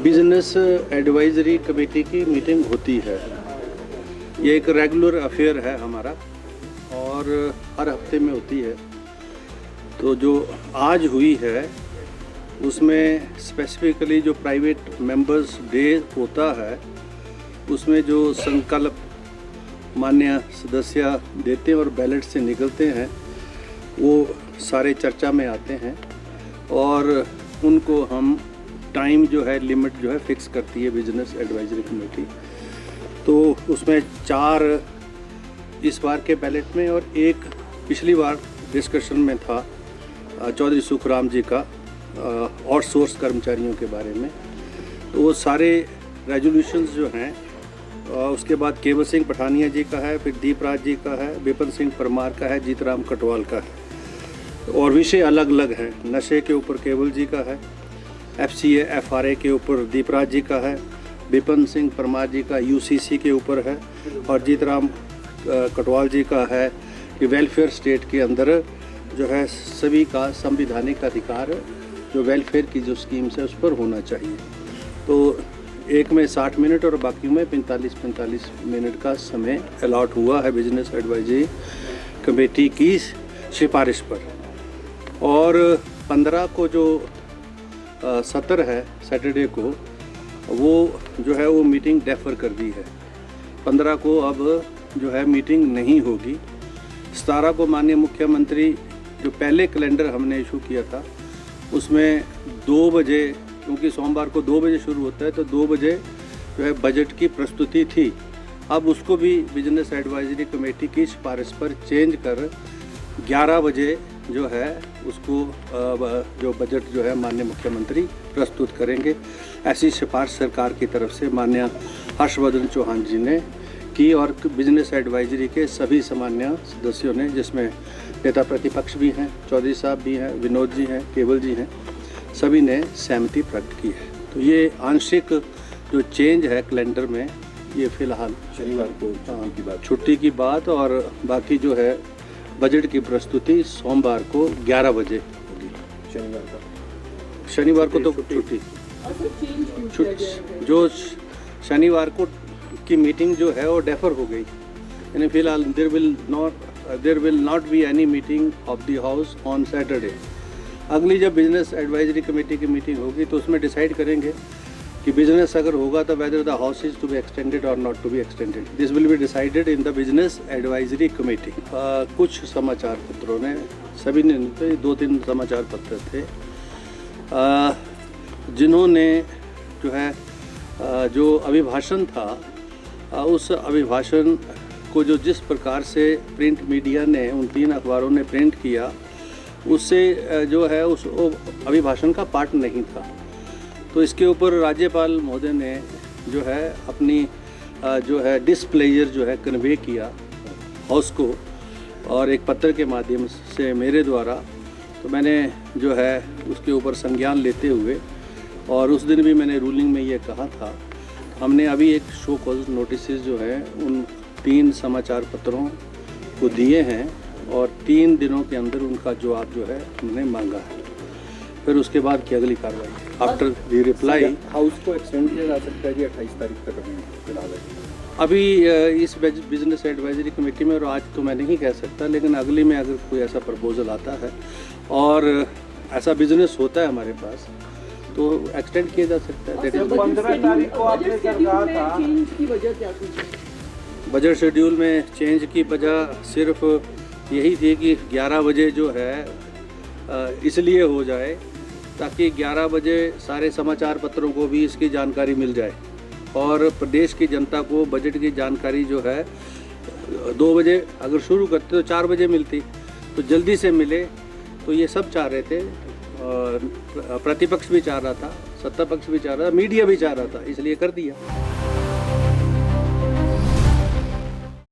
Business advisory committee की meeting होती है। ये एक रेगुलर अफेयर है हमारा और हर हफ्ते में होती है। तो जो आज हुई है उसमें स्पेसिफिकली जो प्राइवेट मेंबर्स डे होता है उसमें जो संकल्प मान्य सदस्य देते हैं और बैलेट से निकलते हैं वो सारे चर्चा में आते हैं और उनको हम टाइम जो है लिमिट जो है फिक्स करती है बिजनेस एडवाइजरी कमेटी। तो उसमें 4 इस बार के बैलेट में और एक पिछली बार डिस्कशन में था चौधरी सुखराम जी का आउटसोर्स कर्मचारियों के बारे में। तो वो सारे रेजोल्यूशंस जो हैं उसके बाद केवल सिंह पठानिया जी का है, फिर दीपराज जी का है, विपिन सिंह परमार का है, जीतराम कटवाल का है और विषय अलग अलग हैं। नशे के ऊपर केवल जी का है, FCA FRA के ऊपर दीपराज जी का है, विपिन सिंह परमार जी का UCC के ऊपर है और जीतराम कटवाल जी का है कि वेलफेयर स्टेट के अंदर जो है सभी का संवैधानिक अधिकार जो वेलफेयर की जो स्कीम्स है उस पर होना चाहिए। तो एक में 60 मिनट और बाकी में 45 मिनट का समय अलॉट हुआ है बिजनेस एडवाइजरी कमेटी की सिफारिश पर। और 15 को जो सत्र है सैटरडे को वो जो है वो मीटिंग डेफर कर दी है। 15 को अब जो है मीटिंग नहीं होगी। 17 को माननीय मुख्यमंत्री जो पहले कैलेंडर हमने इशू किया था उसमें 2 बजे, क्योंकि सोमवार को 2 बजे शुरू होता है तो 2 बजे जो है बजट की प्रस्तुति थी। अब उसको भी बिजनेस एडवाइजरी कमेटी की सिफारिश पर चेंज कर 11 बजे जो है उसको जो बजट जो है माननीय मुख्यमंत्री प्रस्तुत करेंगे। ऐसी सिफारिश सरकार की तरफ से माननीय हर्षवर्धन चौहान जी ने की और बिजनेस एडवाइजरी के सभी सामान्य सदस्यों ने, जिसमें नेता प्रतिपक्ष भी हैं, चौधरी साहब भी हैं, विनोद जी हैं, केवल जी हैं, सभी ने सहमति प्रकट की है। तो ये आंशिक जो चेंज है कैलेंडर में ये फिलहाल शनिवार को छुट्टी की बात और बाकी जो है बजट की प्रस्तुति सोमवार को 11 बजे होगी। शनिवार को तो छुट्टी जो शनिवार को की मीटिंग जो है वो डेफर हो गई। यानी फिलहाल there will not be any meeting of the house on Saturday. अगली जब बिजनेस एडवाइजरी कमेटी की मीटिंग होगी तो उसमें डिसाइड करेंगे कि बिजनेस अगर होगा तो whether the house is to be extended और not to be extended. This will be decided in the business advisory committee. कुछ समाचार पत्रों ने, सभी ने 2-3 समाचार पत्र थे जिन्होंने जो है जो अभिभाषण था उस अभिभाषण को जो जिस प्रकार से प्रिंट मीडिया ने उन 3 अखबारों ने प्रिंट किया उससे जो है उस अभिभाषण का पार्ट नहीं था। तो इसके ऊपर राज्यपाल महोदय ने जो है अपनी जो है डिस्प्लेजर जो है कन्वे किया हाउस को और एक पत्र के माध्यम से मेरे द्वारा। तो मैंने जो है उसके ऊपर संज्ञान लेते हुए और उस दिन भी मैंने रूलिंग में ये कहा था, हमने अभी एक शो कॉज नोटिस जो है उन 3 समाचार पत्रों को दिए हैं और 3 दिनों के अंदर उनका जवाब जो है हमने मांगा है। फिर उसके बाद की अगली कार्रवाई आफ्टर दी रिप्लाई। हाउस को एक्सटेंड किया जा सकता है जी 28 तारीख तक फिलहाल। अभी इस बिजनेस एडवाइजरी कमेटी में और आज तो मैं नहीं कह सकता, लेकिन अगली में अगर कोई ऐसा प्रपोजल आता है और ऐसा बिजनेस होता है हमारे पास तो एक्सटेंड किया जा सकता है। 15 तारीख को आपने सरकार था चेंज की वजह क्या थी? बजट शेड्यूल में चेंज की वजह सिर्फ यही थी कि 11 बजे जो है इसलिए हो जाए ताकि 11 बजे सारे समाचार पत्रों को भी इसकी जानकारी मिल जाए और प्रदेश की जनता को बजट की जानकारी जो है 2 बजे अगर शुरू करते तो 4 बजे मिलती, तो जल्दी से मिले। तो ये सब चाह रहे थे, प्रतिपक्ष भी चाह रहा था, सत्ता पक्ष भी चाह रहा था, मीडिया भी चाह रहा था, इसलिए कर दिया।